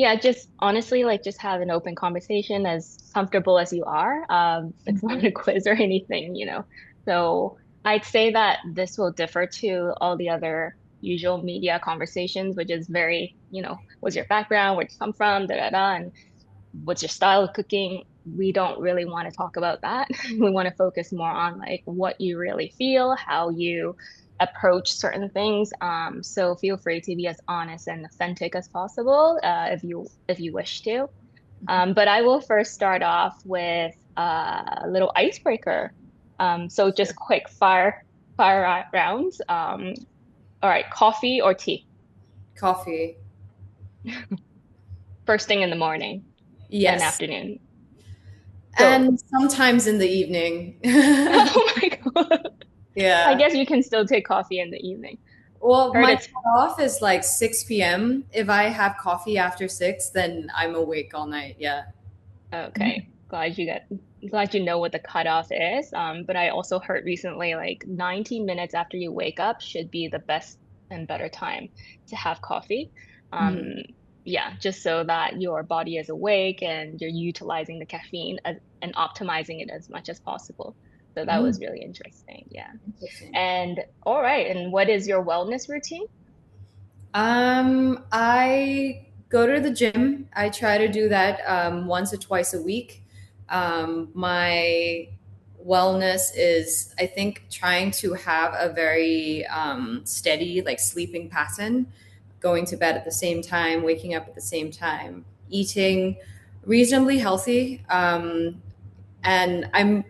Yeah, just honestly, like just have an open conversation as comfortable as you are. It's not a Mhm. quiz or anything. So I'd say that this will differ to all the other usual media conversations, which is very, what's your background, where'd you come from, da da da, and what's your style of cooking. We don't really want to talk about that. We want to focus more on like what you really feel, how you approach certain things. So feel free to be as honest and authentic as possible, if you wish to. But I will first start off with a little icebreaker. So just Sure. quick fire rounds. All right, coffee or tea? Coffee. First thing in the morning and Yes. afternoon. So, And sometimes in the evening. oh my God. I Yeah. guess you can still take coffee in the evening. Well, Heard my it's cutoff is like 6 p.m. If I have coffee after 6, then I'm awake all night. Yeah. okay. Glad you know what the cutoff is. But I also heard recently like 90 minutes after you wake up should be the best and better time to have coffee. Um, Mhm. yeah, just so that your body is awake and you're utilizing the caffeine and optimizing it as much as possible. So that was Mm, really interesting. Yeah. interesting. And all right. And what is your wellness routine? I go to the gym. I try to do that once or twice a week. My wellness is, I think, trying to have a very steady, like sleeping pattern, going to bed at the same time, waking up at the same time, eating reasonably healthy. And I'm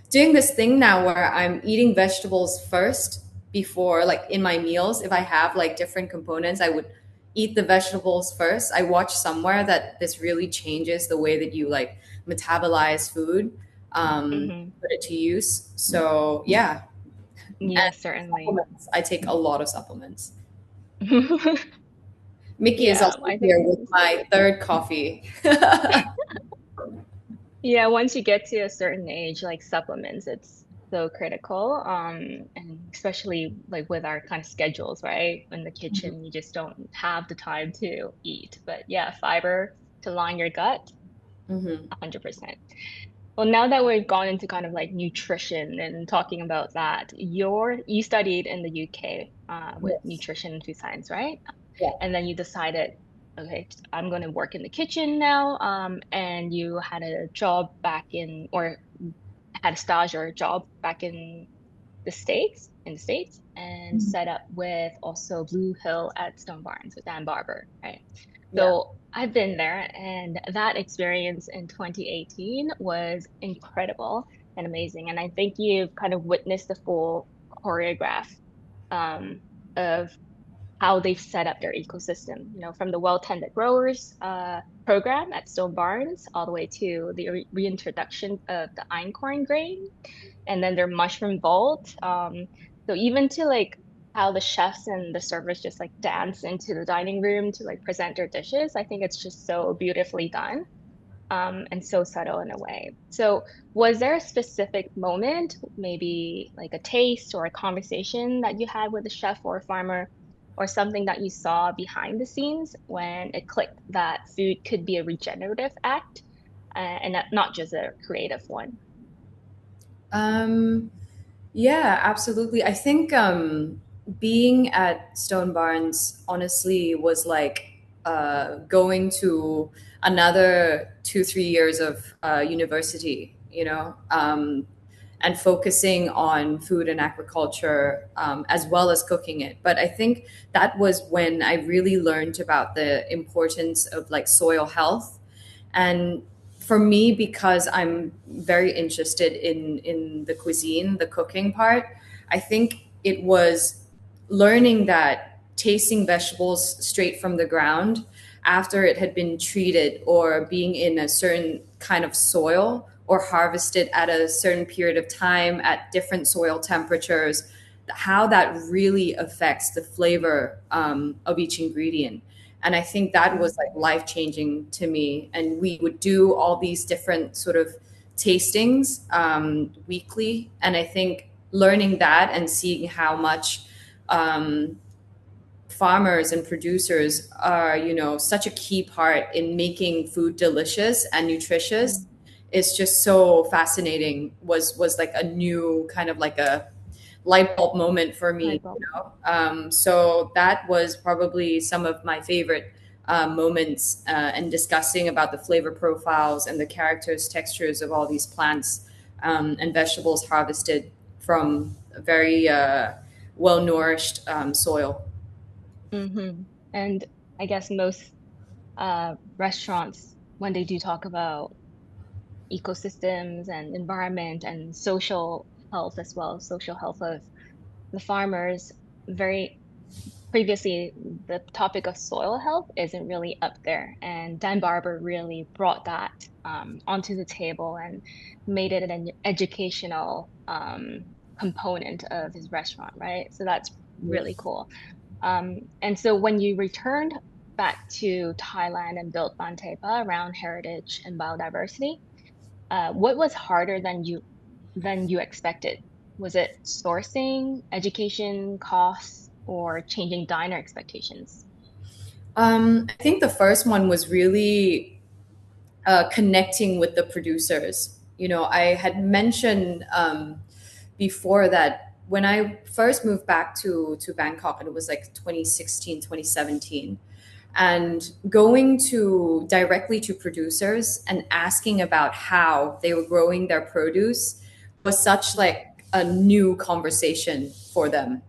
doing this thing now where I'm eating vegetables first before, like in my meals. If I have like different components, I would eat the vegetables first. I watched somewhere that this really changes the way that you like metabolize food, Hmm. put it to use. So yeah, and Yes, certainly. supplements. I take a lot of supplements. Mickey is Yeah, also I think here with my third coffee. yeah, once you get to a certain age, like supplements, it's so critical. And especially like with our kind of schedules, right? In the kitchen, you just don't have the time to eat. But yeah, fiber to line your gut, Mhm. 100%. Well, now that we've gone into kind of like nutrition and talking about that, you studied in the UK with Yes. nutrition and food science, right? Yeah. And then you decided, okay, I'm going to work in the kitchen now. And you had a job back in, or had a stage or a job back in the States, and Mhm. set up with also Blue Hill at Stone Barns with Dan Barber, right? Yeah. So I've been there, and that experience in 2018 was incredible and amazing. And I think you've kind of witnessed the full choreograph um, of how they've set up their ecosystem, from the well-tended growers program at Stone Barns all the way to the reintroduction of the einkorn grain and then their mushroom vault. So even to like how the chefs and the servers just like dance into the dining room to like present their dishes, I think it's just so beautifully done. And so subtle in a way. So, was there a specific moment, maybe like a taste or a conversation that you had with a chef or a farmer, or something that you saw behind the scenes when it clicked that food could be a regenerative act, and not just a creative one? Um, Yeah, absolutely. I think being at Stone Barns honestly was like going to another 2, 3 years of university, and focusing on food and agriculture as well as cooking it. But I think that was when I really learned about the importance of like soil health and for me, because I'm very interested in the cuisine, the cooking part, I think it was learning that tasting vegetables straight from the ground after it had been treated or being in a certain kind of soil or harvested at a certain period of time at different soil temperatures, how that really affects the flavor of each ingredient. And I think that was like life changing to me. And we would do all these different sort of tastings weekly. And I think learning that and seeing how much um, farmers and producers are, such a key part in making food delicious and nutritious. Mm. It's just so fascinating. Was like a new kind of like a light bulb moment for me. Light bulb. So that was probably some of my favorite moments in discussing about the flavor profiles and the characters, textures of all these plants and vegetables harvested from a very well nourished soil. And I guess most restaurants, when they do talk about ecosystems and environment and social health as well, social health of the farmers, very previously the topic of soil health isn't really up there. And Dan Barber really brought that onto the table and made it an educational component of his restaurant, right? So that's really cool. And so when you returned back to Thailand and built Baan Tepa around heritage and biodiversity, what was harder than you expected? Was it sourcing, education, costs, or changing diner expectations? I think the first one was really connecting with the producers. I had mentioned before that when I first moved back to Bangkok, and it was like 2016, 2017, and going to directly to producers and asking about how they were growing their produce was such like a new conversation for them.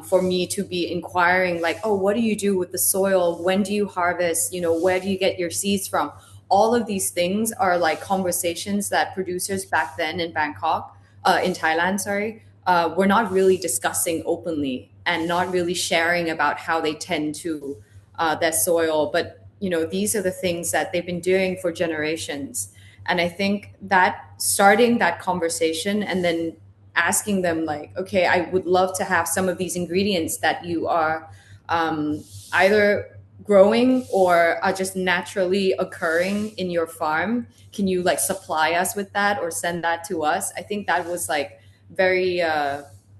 For me to be inquiring like, oh, what do you do with the soil, when do you harvest, where do you get your seeds from? All of these things are like conversations that producers back then in Bangkok, in Thailand, sorry, were not really discussing openly and not really sharing about how they tend to their soil. But these are the things that they've been doing for generations. And I think that starting that conversation and then asking them like, okay, I would love to have some of these ingredients that you are either growing or are just naturally occurring in your farm. Can you like supply us with that or send that to us? I think that was like very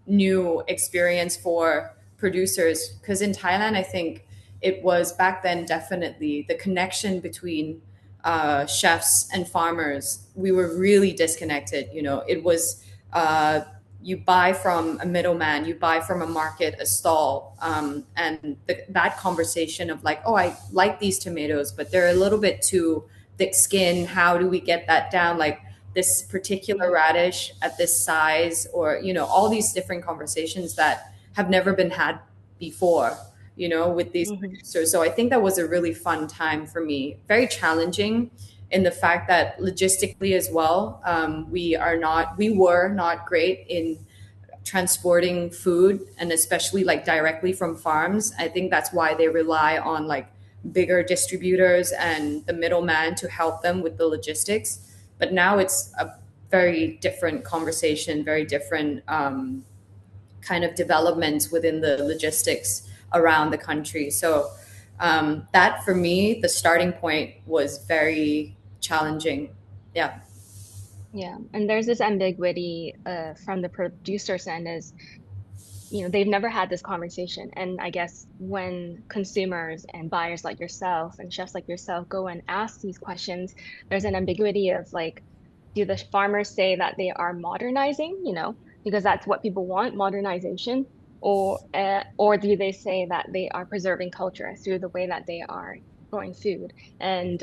new experience for producers, because in Thailand, I think it was back then definitely the connection between chefs and farmers. We were really disconnected. It was you buy from a middleman, you buy from a market, a stall, and that conversation of like, oh, I like these tomatoes, but they're a little bit too thick skin. How do we get that down? Like this particular Mm, radish at this size, or all these different conversations that have never been had before. With these mhm, producers. So I think that was a really fun time for me. Very challenging in the fact that logistically as well, we were not great in transporting food, and especially like directly from farms. I think that's why they rely on like bigger distributors and the middleman to help them with the logistics. But now it's a very different conversation, very different kind of developments within the logistics around the country. So that for me, the starting point was very challenging. Yeah. yeah. And there's this ambiguity from the producer's end is, they've never had this conversation. And I guess when consumers and buyers like yourself and chefs like yourself go and ask these questions, there's an ambiguity of like, do the farmers say that they are modernizing, because that's what people want, modernization, or do they say that they are preserving culture through the way that they are growing food? And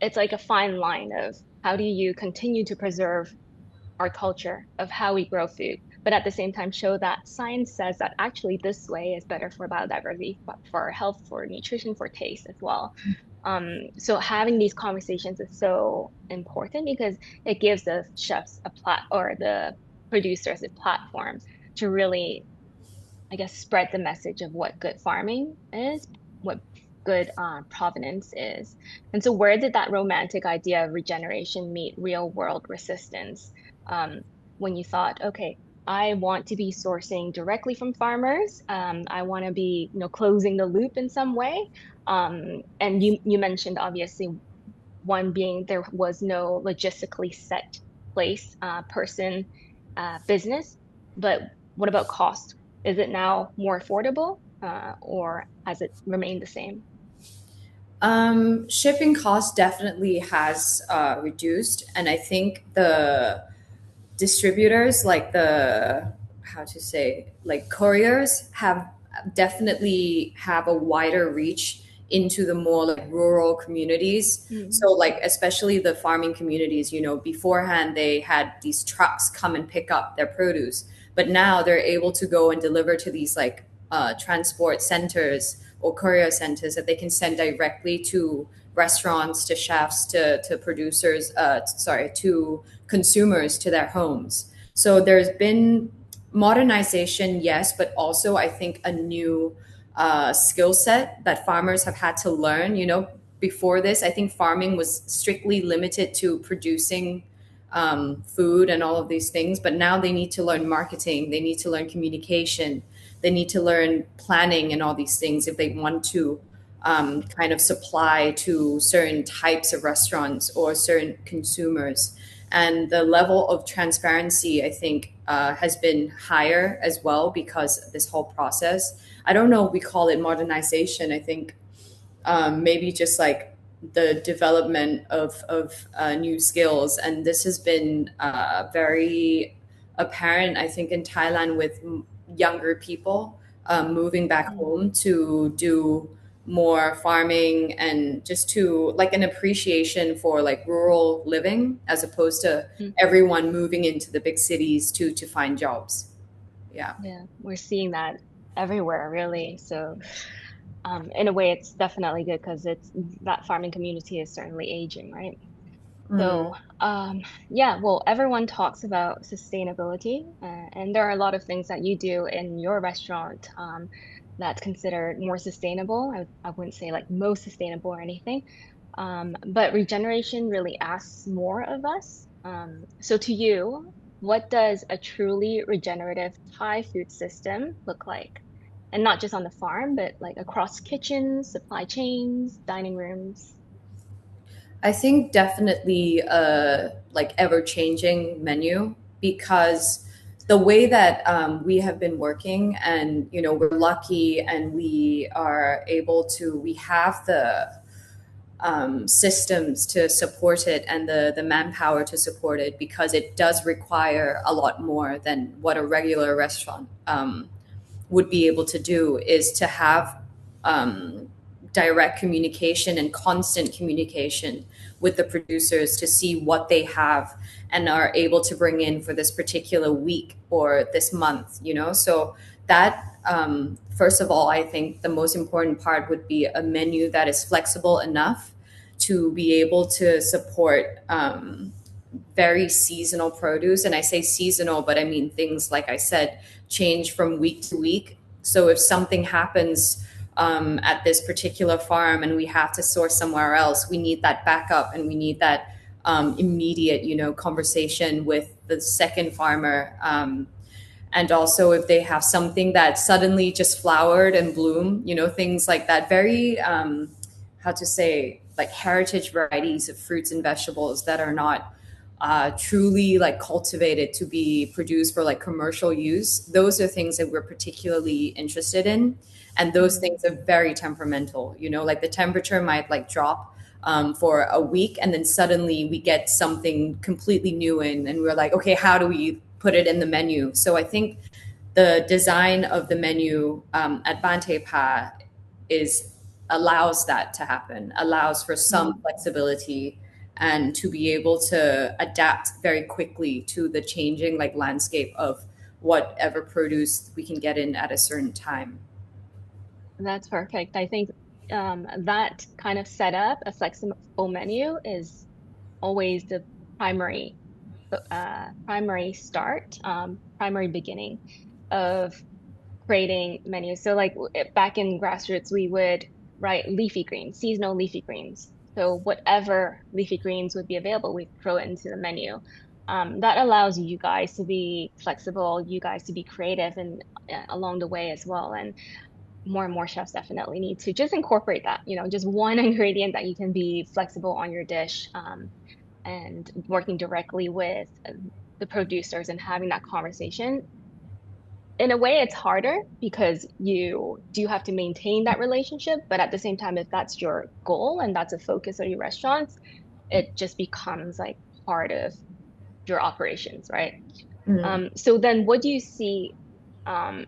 it's like a fine line of how do you continue to preserve our culture of how we grow food, but at the same time show that science says that actually this way is better for biodiversity, for our health, for nutrition, for taste as well. So having these conversations is so important because it gives the chefs a or the producers a platform to really, I guess, spread the message of what good farming is, what good provenance is. And so, where did that romantic idea of regeneration meet real world resistance? Um, when you thought, okay, I want to be sourcing directly from farmers. I want to be, closing the loop in some way. And you mentioned obviously one being there was no logistically set place, person, business. But what about cost? Is it now more affordable? or has it remained the same? Shipping cost definitely has reduced, and I think the distributors, like the how to say, like couriers, have definitely have a wider reach into the more like rural communities. Mm, So like especially the farming communities, beforehand they had these trucks come and pick up their produce, but now they're able to go and deliver to these like transport centers or courier centers that they can send directly to restaurants, to chefs, to producers, sorry, to consumers, to their homes. So there's been modernization, yes, but also I think a new skill set that farmers have had to learn. Before this, I think farming was strictly limited to producing food and all of these things, but now they need to learn marketing, they need to learn communication, they need to learn planning and all these things if they want to kind of supply to certain types of restaurants or certain consumers. And the level of transparency, I think, has been higher as well because of this whole process. I don't know if we call it modernization. I think maybe just like the development of new skills. And this has been very apparent, I think, in Thailand with younger people moving back mm, home to do more farming and just to like an appreciation for like rural living as opposed to mm. everyone moving into the big cities to find jobs. Yeah. Yeah, we're seeing that everywhere, really. So, in a way, it's definitely good because it's that farming community is certainly aging, right? Mm. So, yeah, well, everyone talks about sustainability, and there are a lot of things that you do in your restaurant that's considered more sustainable. I wouldn't say like most sustainable or anything, but regeneration really asks more of us. So, to you, what does a truly regenerative Thai food system look like? And not just on the farm, but like across kitchens, supply chains, dining rooms. I think definitely like ever changing menu because the way that we have been working, and we're lucky and we are able to, we have the systems to support it and the manpower to support it because it does require a lot more than what a regular restaurant would be able to do, is to have um, direct communication and constant communication with the producers to see what they have and are able to bring in for this particular week or this month. So that first of all, I think the most important part would be a menu that is flexible enough to be able to support very seasonal produce. And I say seasonal, but I mean things, like I said, change from week to week. So if something happens at this particular farm and we have to source somewhere else, we need that backup and we need that immediate, conversation with the second farmer. And also if they have something that suddenly just flowered and bloomed, things like that. Very, how to say, like heritage varieties of fruits and vegetables that are not truly like cultivated to be produced for like commercial use. Those are things that we're particularly interested in. And those Mm. things are very temperamental, like the temperature might like drop for a week and then suddenly we get something completely new in and we're like, okay, how do we put it in the menu? So I think the design of the menu at Baan Tepa is allows that to happen, allows for some Mm. flexibility and to be able to adapt very quickly to the changing like landscape of whatever produce we can get in at a certain time. That's perfect. I think that kind of setup, a flexible menu, is always the primary primary start, primary beginning of creating menus. So like back in grassroots, we would write leafy greens, seasonal leafy greens. So whatever leafy greens would be available, we throw it into the menu. That allows you guys to be flexible, you guys to be creative and along the way as well. And more chefs definitely need to just incorporate that, just one ingredient that you can be flexible on your dish, and working directly with the producers and having that conversation in a way it's harder because you do have to maintain that relationship, but at the same time, if that's your goal and that's a focus of your restaurants, it just becomes like part of your operations, right? Mm. So then what do you see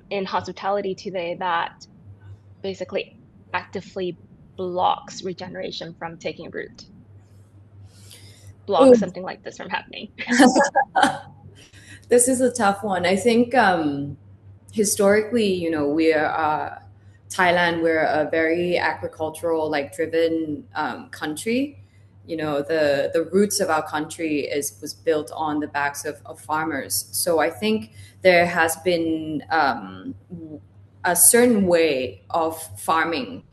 in hospitality today that basically actively blocks regeneration from taking root, blocks Ooh, something like this from happening? this is a tough one. I think historically, we're Thailand. We're a very agricultural, like driven country. The roots of our country is was built on the backs of farmers. So I think there has been a certain way of farming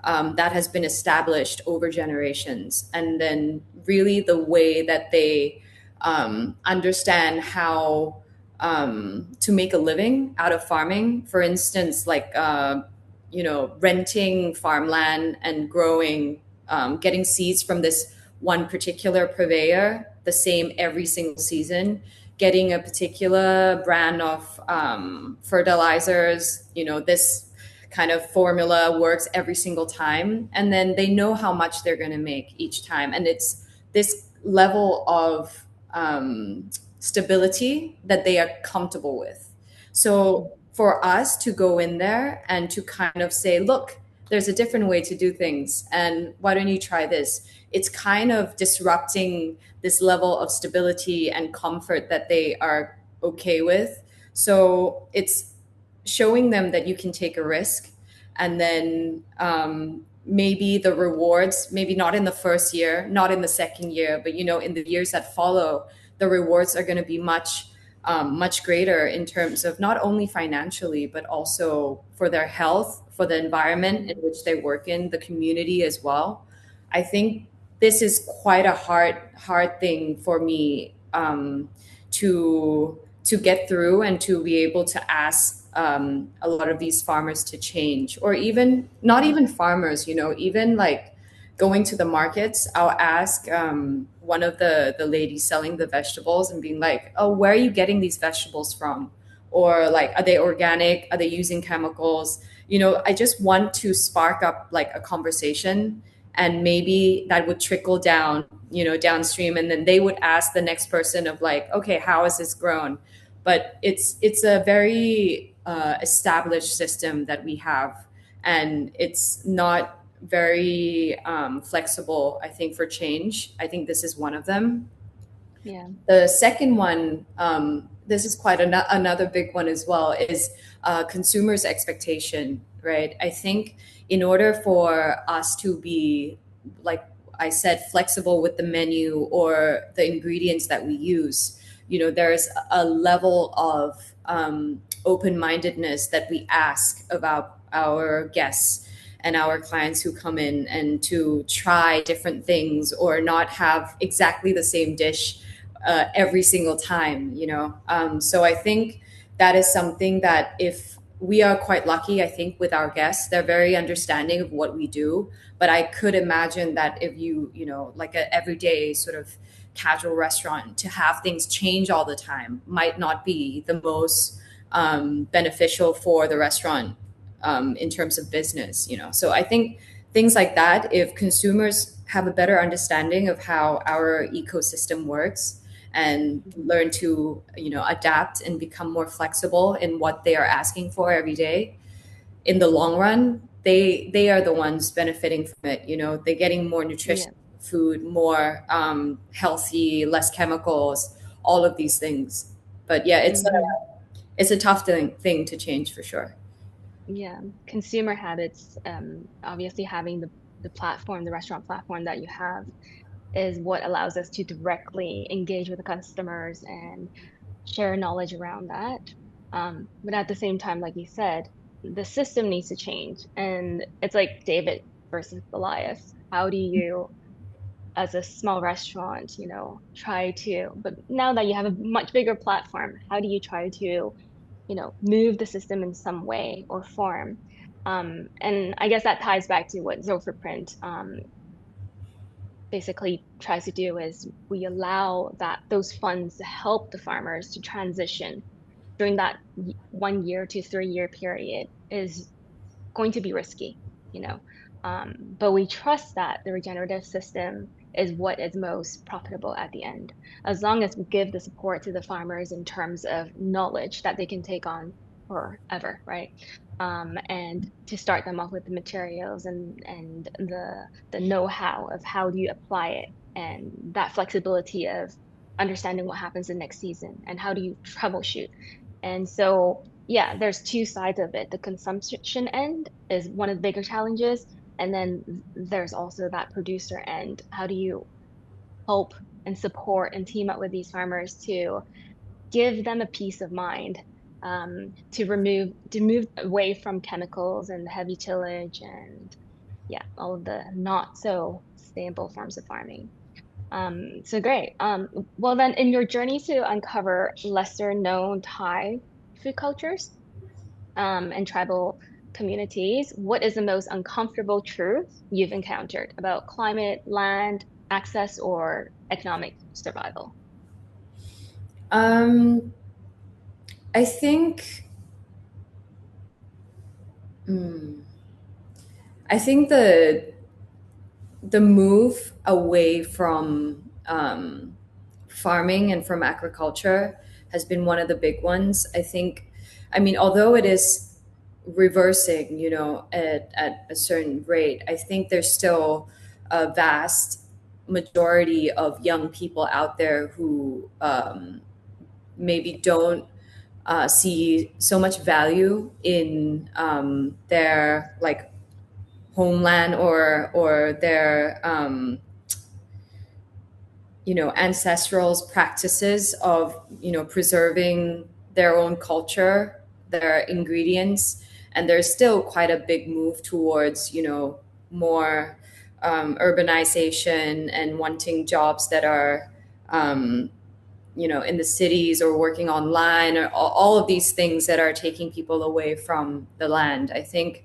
that has been established over generations, and then really the way that they understand how to make a living out of farming. For instance, like renting farmland and growing, getting seeds from this one particular purveyor, the same every single season, getting a particular brand of fertilizers. This kind of formula works every single time, and then they know how much they're going to make each time, and it's this level of stability that they are comfortable with. So for us to go in there and to kind of say, look, there's a different way to do things, and why don't you try this? It's kind of disrupting this level of stability and comfort that they are okay with. So it's showing them that you can take a risk, and then maybe the rewards, maybe not in the first year, not in the second year, but in the years that follow, the rewards are going to be much greater in terms of not only financially, but also for their health, for the environment in Mm, which they work in, the community as well. I think this is quite a hard thing for me to get through, and to be able to ask a lot of these farmers to change, or even not mm, even farmers, even like going to the markets. I'll ask one of the ladies selling the vegetables and being like, oh, where are you getting these vegetables from? Or like, are they organic? Are they using chemicals? I just want to spark up like a conversation, and maybe that would trickle down, downstream, and then they would ask the next person of like, okay, how is this grown? But it's a very established system that we have, and it's not very flexible, I think, for change. I think this is one of them. yeah. The second one, this is quite another big one as well, is consumers' expectation, right? I think in order for us to be, like I said, flexible with the menu or the ingredients that we use, there's a level of open-mindedness that we ask about our guests and our clients who come in, and to try different things or not have exactly the same dish every single time, so I think that is something that, if we are quite lucky, I think, with our guests, they're very understanding of what we do. But I could imagine that if like a everyday sort of casual restaurant, to have things change all the time might not be the most beneficial for the restaurant in terms of business. So I think things like that, if consumers have a better understanding of how our ecosystem works, and learn to adapt and become more flexible in what they are asking for every day, in the long run, they are the ones benefiting from it. They're getting more nutritious Yeah. food, more healthy, less chemicals, all of these things. But yeah, Hmm. it's a tough thing to change for sure. Yeah. Consumer habits, obviously having the platform, the restaurant platform that you have is what allows us to directly engage with the customers and share knowledge around that. But at the same time, like you said, the system needs to change. And it's like David versus Goliath. How do you, as a small restaurant, try to, but now that you have a much bigger platform, how do you try to, move the system in some way or form? And I guess that ties back to what Zero Footprint basically tries to do is we allow that those funds to help the farmers to transition during that 1 year to 3 year period is going to be risky, you know. But we trust that the regenerative system is what is most profitable at the end, as long as we give the support to the farmers in terms of knowledge that they can take on forever, right? And to start them off with the materials and the know-how of how do you apply it, and that flexibility of understanding what happens the next season and how do you troubleshoot. And so, yeah, there's two sides of it. The consumption end is one of the bigger challenges, and then there's also that producer end. How do you help and support and team up with these farmers to give them a peace of mind, to move away from chemicals and heavy tillage and yeah, all of the not so sustainable forms of farming. So great. Well then, in your journey to uncover lesser known Thai food cultures, and tribal communities, what is the most uncomfortable truth you've encountered about climate, land, access, or economic survival? Um, I think, mm, I think the move away from farming and from agriculture has been one of the big ones. I think, I mean, although it is reversing, at a certain rate, I think there's still a vast majority of young people out there who maybe don't see so much value in their like homeland or their ancestral practices of preserving their own culture, their ingredients. And there's still quite a big move towards more urbanization and wanting jobs that are in the cities or working online, or all of these things that are taking people away from the land. I think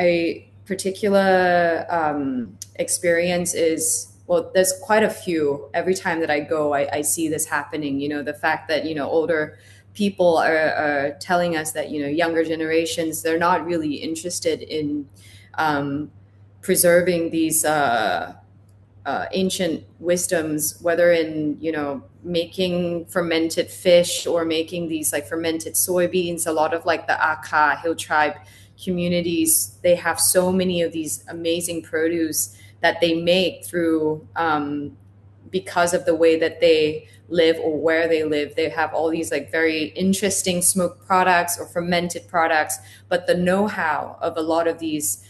a particular experience is, well, there's quite a few. Every time that I go, I see this happening. The fact that older people are telling us that younger generations, they're not really interested in um, preserving these ancient wisdoms, whether in making fermented fish or making these like fermented soybeans. A lot of like the Aka hill tribe communities, they have so many of these amazing produce that they make through because of the way that they live or where they live. They have all these like very interesting smoked products or fermented products, but the know-how of a lot of these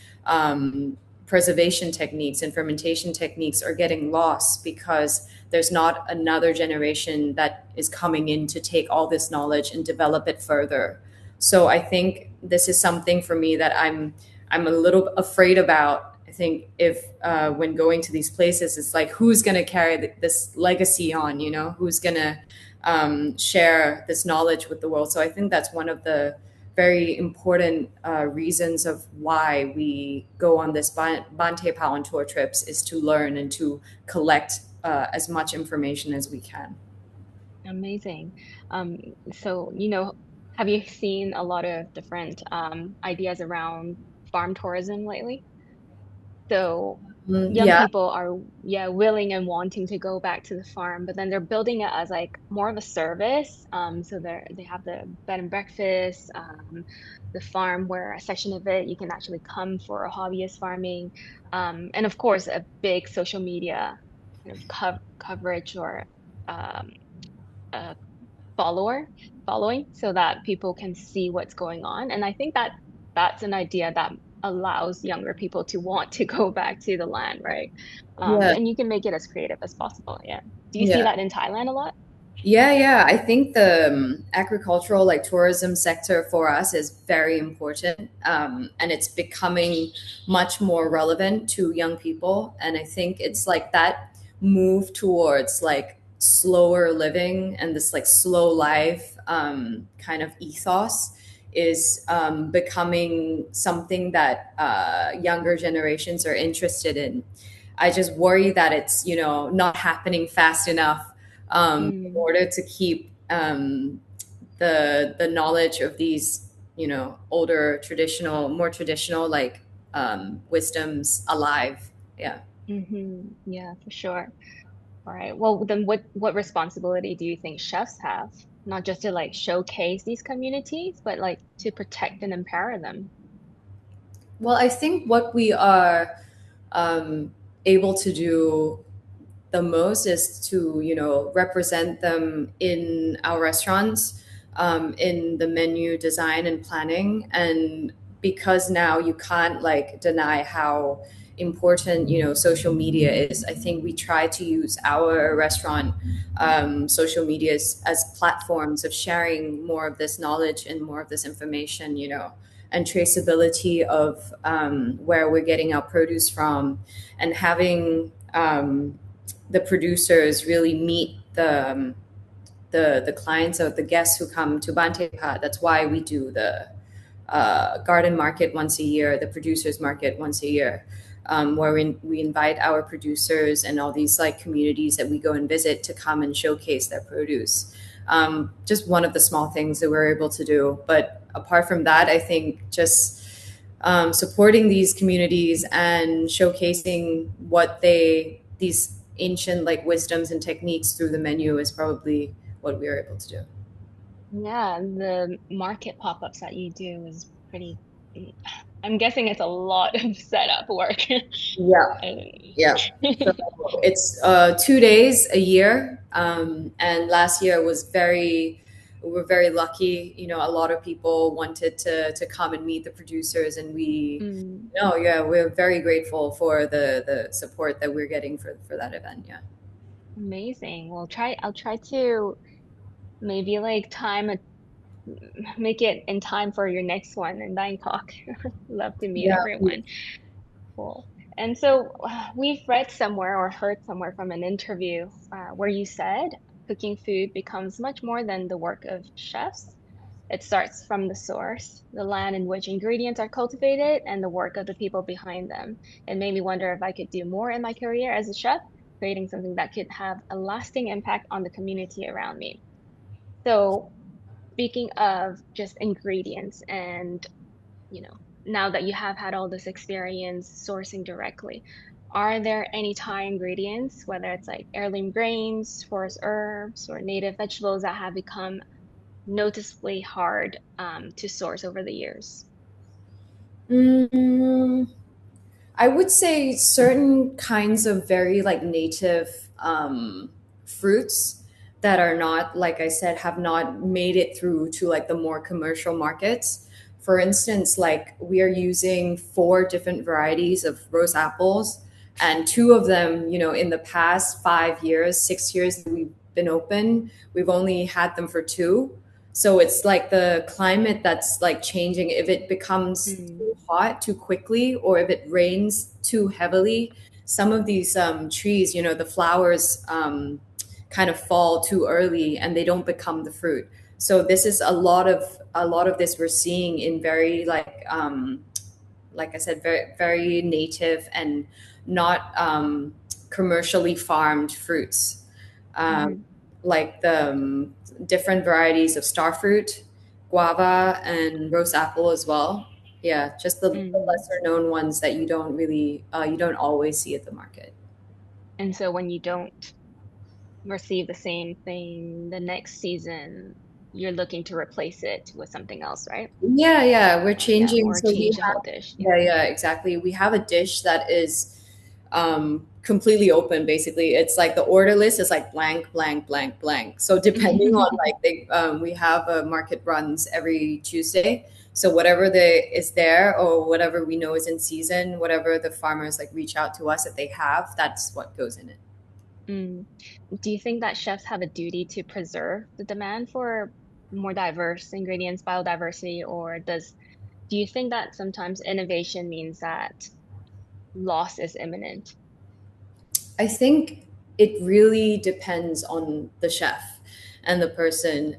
preservation techniques and fermentation techniques are getting lost because there's not another generation that is coming in to take all this knowledge and develop it further. So I think this is something for me that I'm a little afraid about. I think if when going to these places, it's like who's going to carry this legacy on? Who's going to share this knowledge with the world? So I think that's one of the very important reasons of why we go on this Baan Tepa on tour trips, is to learn and to collect as much information as we can. Amazing. Um, so, have you seen a lot of different ideas around farm tourism lately? So young Yeah, people are, yeah, willing and wanting to go back to the farm, but then they're building it as like more of a service. So they have the bed and breakfast, the farm where a section of it you can actually come for a hobbyist farming, and of course a big social media kind of coverage or um, a follower following so that people can see what's going on. And I think that that's an idea that allows younger people to want to go back to the land, right? yeah, And you can make it as creative as possible. Yeah. Do you see yeah. that in Thailand a lot? Yeah. I think the agricultural, like tourism sector for us is very important, and it's becoming much more relevant to young people. And I think it's like that move towards like slower living and this like slow life kind of ethos is becoming something that younger generations are interested in. I just worry that it's not happening fast enough in Mm, order to keep the knowledge of these, older traditional, more traditional, like, wisdoms alive. Yeah. Yeah, for sure. All right. Well, then what responsibility do you think chefs have? Not just to like showcase these communities, but like to protect and empower them. Well, I think what we are um, able to do the most is to, represent them in our restaurants, in the menu design and planning. And because now you can't like deny how important, social media is, I think we try to use our restaurant social medias as platforms of sharing more of this knowledge and more of this information, and traceability of where we're getting our produce from, and having the producers really meet the clients or the guests who come to Baan Tepa. That's why we do the garden market once a year, the producers market once a year, where we invite our producers and all these like communities that we go and visit to come and showcase their produce. Just one of the small things that we're able to do. But apart from that, I think just supporting these communities and showcasing these ancient like wisdoms and techniques through the menu is probably what we are able to do. Yeah, the market pop-ups that you do is pretty, I'm guessing it's a lot of setup work. Yeah, And- yeah. So it's 2 days a year, and last year was we were very lucky. A lot of people wanted to come and meet the producers, and Mm, yeah, we're very grateful for the support that we're getting for that event. Yeah. amazing. I'll try to maybe like make it in time for your next one in Bangkok. Love to meet Yeah. everyone. Cool. And so we've read somewhere or heard somewhere from an interview where you said cooking food becomes much more than the work of chefs. It starts from the source, the land in which ingredients are cultivated, and the work of the people behind them. It made me wonder if I could do more in my career as a chef, creating something that could have a lasting impact on the community around me. So, speaking of just ingredients and now that you have had all this experience sourcing directly, are there any Thai ingredients, whether it's like heirloom grains, forest herbs, or native vegetables that have become noticeably hard to source over the years? Mm, I would say certain kinds of very like native fruits that are not, like I said, have not made it through to like the more commercial markets. For instance, like we are using four different varieties of rose apples, and two of them, in the past 5 years, 6 years that we've been open, we've only had them for two. So it's like the climate that's like changing. If it becomes Mm, too hot too quickly, or if it rains too heavily, some of these trees, the flowers kind of fall too early and they don't become the fruit. So this is a lot of this we're seeing in very like I said, very very native and not commercially farmed fruits. Um, mhm, like the different varieties of star fruit, guava, and rose apple as well. Yeah, just the mhm. lesser known ones that you don't always see at the market. And so when you don't receive the same thing the next season, you're looking to replace it with something else, right? Yeah, yeah, we're Yeah, changing. or So we change the whole have, dish. Yeah. yeah, yeah, exactly. We have a dish that is completely open. Basically, it's like the order list is like blank, blank, blank, blank. So depending on like we have a market runs every Tuesday. So whatever is there, or whatever we know is in season, whatever the farmers like reach out to us that they have, that's what goes in it. Mm. Do you think that chefs have a duty to preserve the demand for more diverse ingredients, biodiversity, or do you think that sometimes innovation means that loss is imminent? I think it really depends on the chef and the person.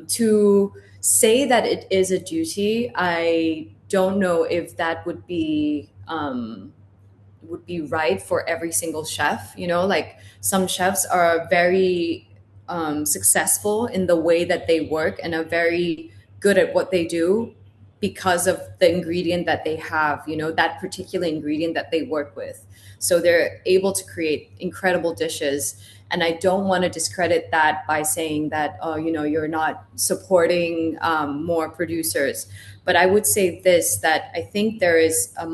To say that it is a duty, I don't know if that would be right for every single chef. Like some chefs are very successful in the way that they work and are very good at what they do because of the ingredient that they have, you know, that particular ingredient that they work with. So they're able to create incredible dishes. And I don't want to discredit that by saying that, oh, you know, you're not supporting more producers. But I would say this, that I think there is a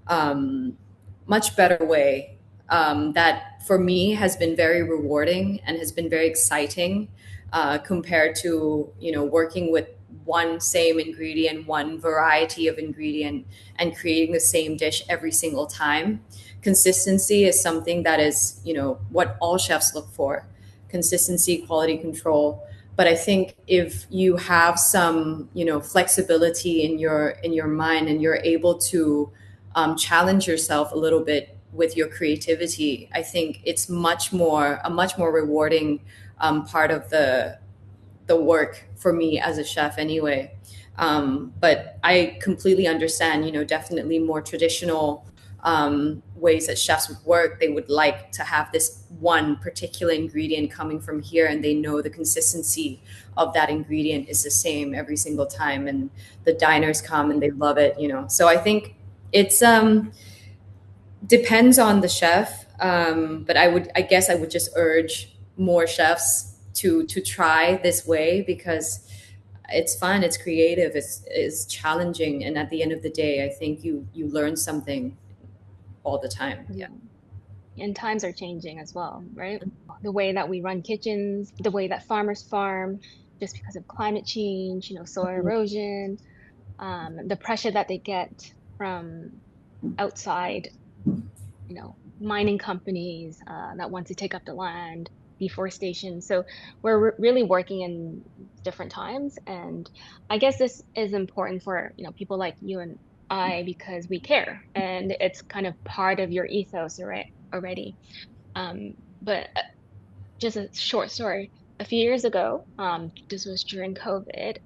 um, much better way that for me has been very rewarding and has been very exciting compared to, you know, working with one same ingredient, one variety of ingredient, and creating the same dish every single time. Consistency is something that is, you know, what all chefs look for: consistency, quality control. But I think if you have some, you know, flexibility in your mind, and you're able to challenge yourself a little bit with your creativity, I think it's a much more rewarding part of the work for me as a chef anyway. But I completely understand, you know, definitely more traditional ways that chefs would work. They would like to have this one particular ingredient coming from here, and they know the consistency of that ingredient is the same every single time. And the diners come and they love it, you know. So I think it's depends on the chef. But I guess I would just urge more chefs to try this way, because it's fun, it's creative, it's challenging, and at the end of the day, I think you learn something all the time. Yeah. Mhm. And times are changing as well, right? The way that we run kitchens, the way that farmers farm, just because of climate change, soil erosion, the pressure that they get from outside, mining companies that want to take up the land, deforestation. So we're really working in different times, and I guess this is important for people like you and I because we care, and it's kind of part of your ethos already. Um, but just a short story. A few years ago, this was during COVID.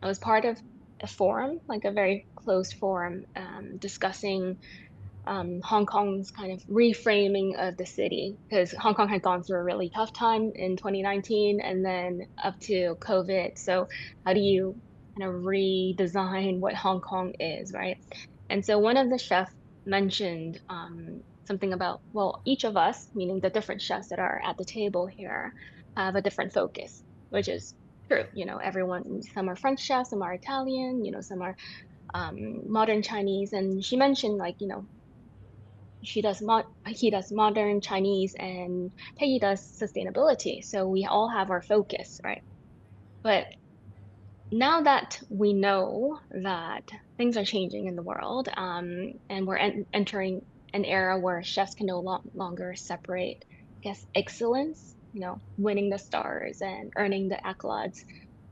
I was part of a forum, like a very closed forum, discussing Hong Kong's kind of reframing of the city because Hong Kong had gone through a really tough time in 2019 and then up to COVID. So how do you kind of redesign what Hong Kong is, right? And so one of the chefs mentioned something about, well, each of us, meaning the different chefs that are at the table here, have a different focus, which is true. Everyone, some are French chefs, some are Italian, some are modern Chinese. And she mentioned like, he does modern Chinese and Peggy does sustainability. So we all have our focus, right? But now that we know that things are changing in the world, and we're entering an era where chefs can no longer separate, I guess, excellence, winning the stars and earning the accolades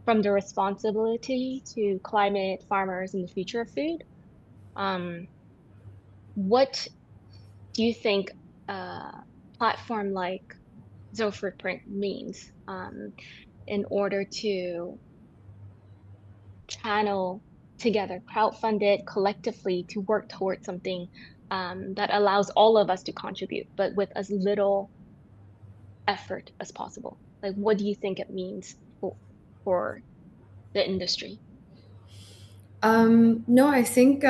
from the responsibility to climate, farmers, and the future of food. Um, what do you think a platform like Zero Footprint means in order to channel together, crowdfund it collectively to work towards something that allows all of us to contribute, but with as little effort as possible? Like, what do you think it means for the industry? No, I think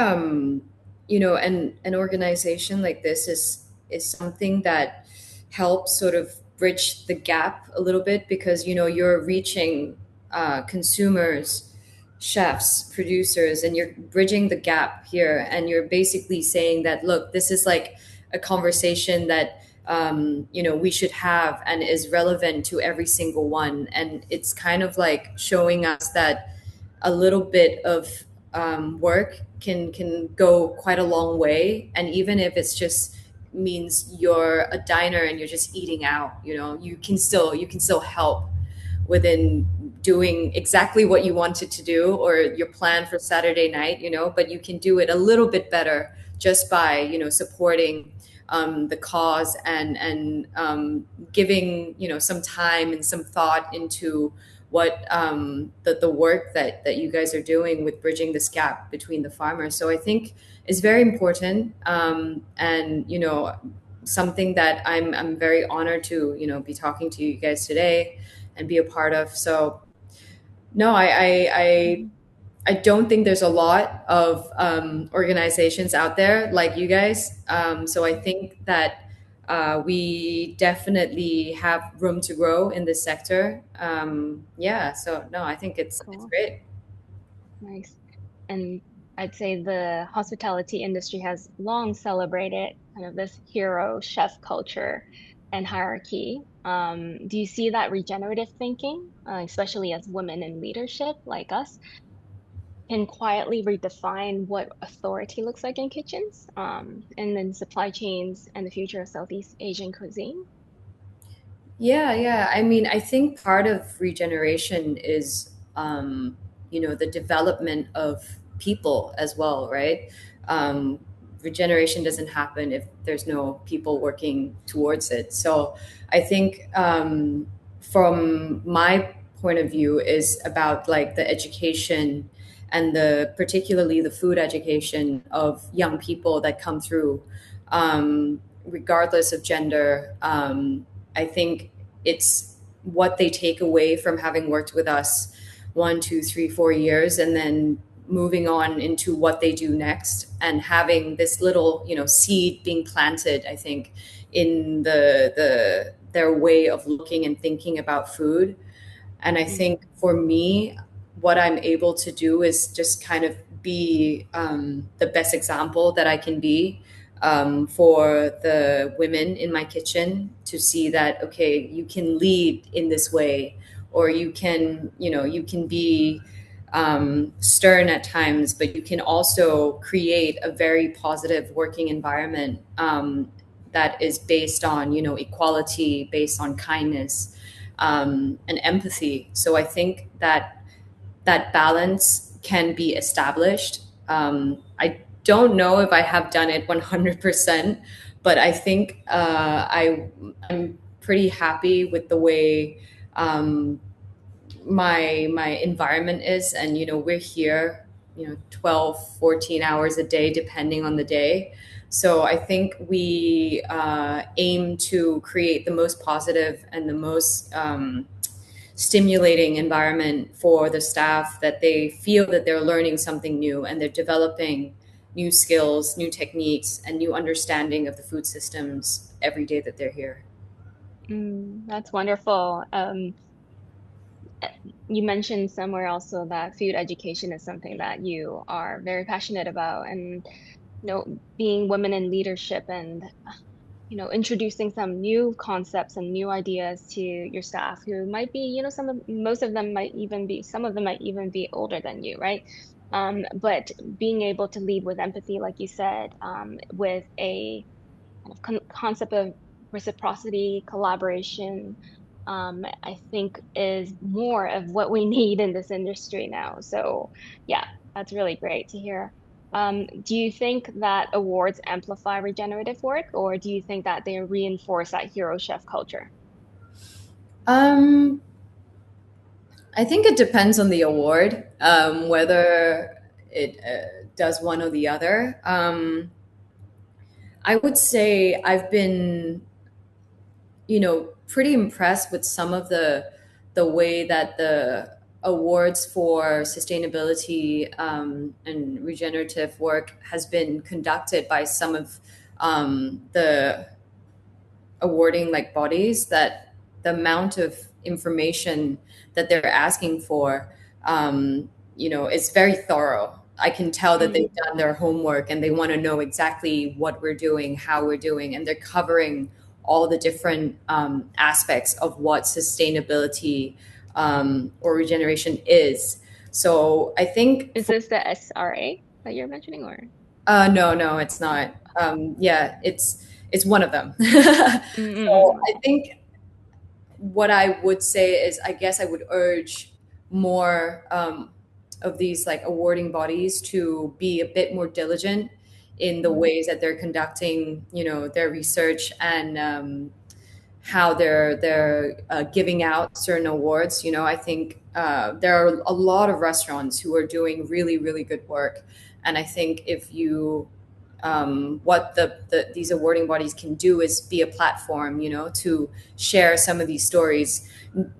you know, an organization like this is something that helps sort of bridge the gap a little bit, because you know you're reaching consumers, chefs, producers, and you're bridging the gap here, and you're basically saying that, look, this is like a conversation that you know, we should have and is relevant to every single one, and it's kind of like showing us that a little bit of work can go quite a long way. And even if it's just means you're a diner and you're just eating out, you know, you can still help within doing exactly what you wanted to do, or your plan for Saturday night, you know, but you can do it a little bit better just by, you know, supporting the cause, and giving, you know, some time and some thought into what the work that you guys are doing with bridging this gap between the farmers. So I think is very important. And you know, something that I'm very honored to, be talking to you guys today and be a part of. So no, Mhm. I don't think there's a lot of organizations out there like you guys. So I think that we definitely have room to grow in this sector. Yeah, so no, I think it's Cool. great. Nice. And I'd say the hospitality industry has long celebrated kind of this hero chef culture and hierarchy. Do you see that regenerative thinking, especially as women in leadership like us, can quietly redefine what authority looks like in kitchens, and then supply chains and the future of Southeast Asian cuisine? Yeah, yeah. I mean, I think part of regeneration is, the development of people as well, right? Um, Regeneration doesn't happen if there's no people working towards it. So I think, from my point of view, is about like the education and particularly the food education of young people that come through, regardless of gender. I think it's what they take away from having worked with us 1, 2, 3, 4 years, and then moving on into what they do next, and having this little, seed being planted, I think, in their way of looking and thinking about food. And I Mm, think for me, what I'm able to do is just kind of be, the best example that I can be, for the women in my kitchen, to see that, okay, you can lead in this way, or you can be, stern at times, but you can also create a very positive working environment, that is based on, equality, based on kindness, and empathy. So I think that that balance can be established. I don't know if I have done it 100%, but I think, I'm pretty happy with the way, my environment is. And we're here, 12, 14 hours a day, depending on the day. So I think we, aim to create the most positive and the most, stimulating environment for the staff, that they feel that they're learning something new and they're developing new skills, new techniques, and new understanding of the food systems every day that they're here. that's wonderful. You mentioned somewhere also that food education is something that you are very passionate about, and being women in leadership and introducing some new concepts and new ideas to your staff who might be, most of them might even be, some of them might even be older than you, right? But being able to lead with empathy, like you said, with a kind of concept of reciprocity, collaboration, I think is more of what we need in this industry now. So, yeah, that's really great to hear. Do you think that awards amplify regenerative work, or do you think that they reinforce that hero chef culture? Um, I think it depends on the award, whether it, does one or the other. I would say I've been, pretty impressed with some of the way that the awards for sustainability, and regenerative work has been conducted by some of, the awarding like bodies, that the amount of information that they're asking for, is very thorough. I can tell that they've Mm, done their homework and they want to know exactly what we're doing, how we're doing, and they're covering all the different, aspects of what sustainability, or regeneration is. So I think is this the SRA that you're mentioning, or? no, no, it's not. Yeah, it's one of them. Mm-mm, So I okay. think what I would say is, I guess I would urge more, of these like awarding bodies to be a bit more diligent in the Mm, ways that they're conducting, their research, and, how they're giving out certain awards. I think, there are a lot of restaurants who are doing really, really good work, and I think if you what these awarding bodies can do is be a platform, you know, to share some of these stories.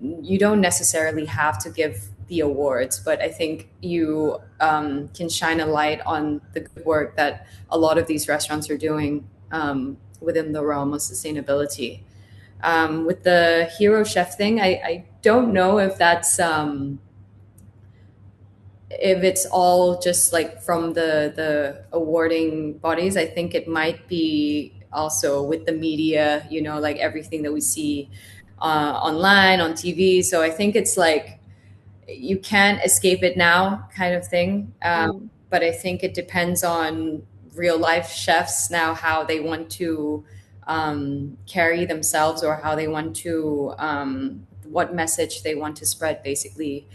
You don't necessarily have to give the awards, but I think you can shine a light on the good work that a lot of these restaurants are doing within the realm of sustainability. With the hero chef thing, I don't know if it's all just like from the awarding bodies. I think it might be also with the media, you know, like everything that we see online on TV. So I think it's like you can't escape it now, kind of thing. Mm, But I think it depends on real life chefs now how they want to carry themselves, or how they want to what message they want to spread, basically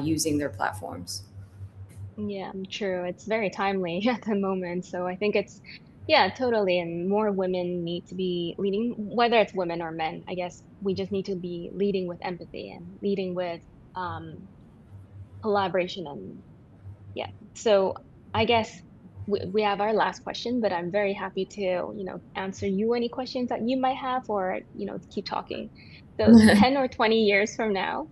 using their platforms. yeah, true. It's very timely at the moment. So I think it's, yeah, totally. And more women need to be leading, whether it's women or men. I guess we just need to be leading with empathy and leading with um, collaboration. And yeah. So I guess we have our last question, but I'm very happy to, answer you any questions that you might have, or, keep talking. So 10 or 20 years from now,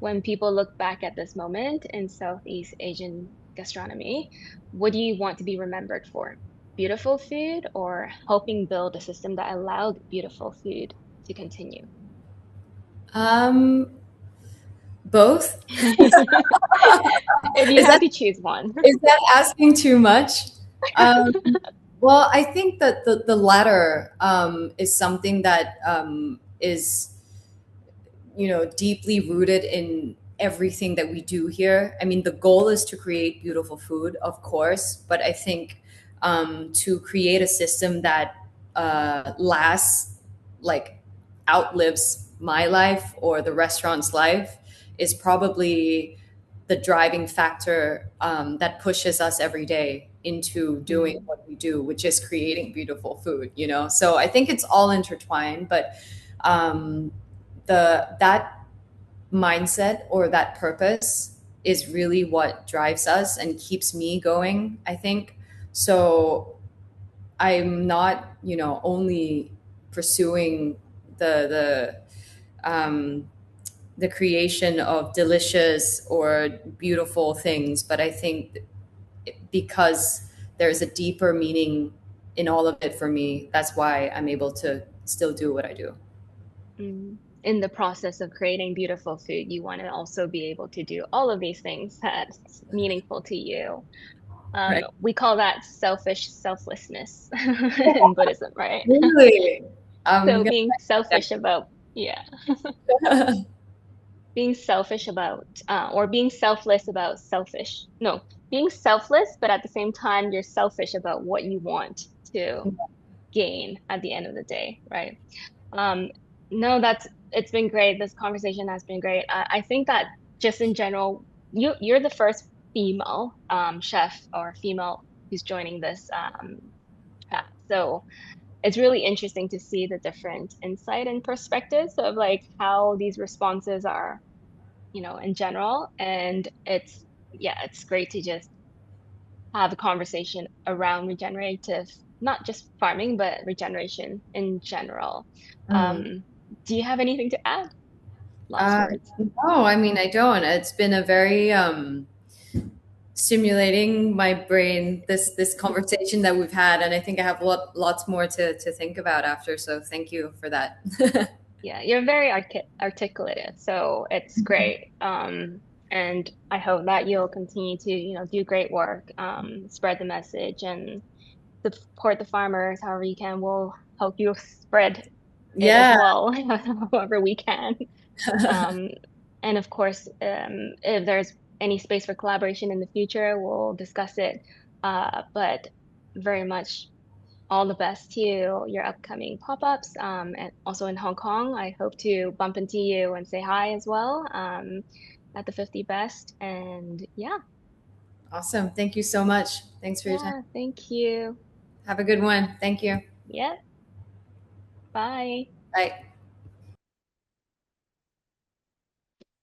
when people look back at this moment in Southeast Asian gastronomy, what do you want to be remembered for? Beautiful food, or helping build a system that allowed beautiful food to continue? um Both. If you is have that to choose one. is that asking too much? um well, I think that the latter is something that is, you know, deeply rooted in everything that we do here. I mean, the goal is to create beautiful food, of course, but I think to create a system that lasts, like outlives my life or the restaurant's life, is probably the driving factor that pushes us every day into doing Mm, what we do, which is creating beautiful food, you know? So I think it's all intertwined, but um, that mindset or that purpose is really what drives us and keeps me going, I think. So I'm not, you know, only pursuing um, the creation of delicious or beautiful things, but I think because there's a deeper meaning in all of it for me, that's why I'm able to still do what I do. In the process of creating beautiful food, you want to also be able to do all of these things that's meaningful to you. Right. We call that selfish selflessness in Buddhism, right? Really? So I'm gonna being write selfish about, yeah, that down. being selfish about, or being selfless about selfish. No, being selfless, but at the same time, you're selfish about what you want to gain at the end of the day, right? Um, no, it's been great. This conversation has been great. I think that just in general, you're the first female chef or female who's joining this chat. So it's really interesting to see the different insight and perspectives of like how these responses are, in general. And it's great to just have a conversation around regenerative, not just farming, but regeneration in general. Mm. Um, do you have anything to add? Last Uh, words. no, I mean, I don't. It's been a very stimulating my brain, this conversation that we've had, and I think I have lots more to think about after. So thank you for that. Yeah, you're very articulative, so it's great. And I hope that you'll continue to, do great work, spread the message and support the farmers however you can. We'll help you spread it as Yeah. well, however we can. Um, and of course, if there's any space for collaboration in the future, we'll discuss it. But very much all the best to your upcoming pop-ups. And also in Hong Kong, I hope to bump into you and say hi as well, at the 50 Best. And yeah, Awesome. Thank you so much. Thanks for your time. yeah, thank you. Have a good one. Thank you. Yeah, bye. Bye.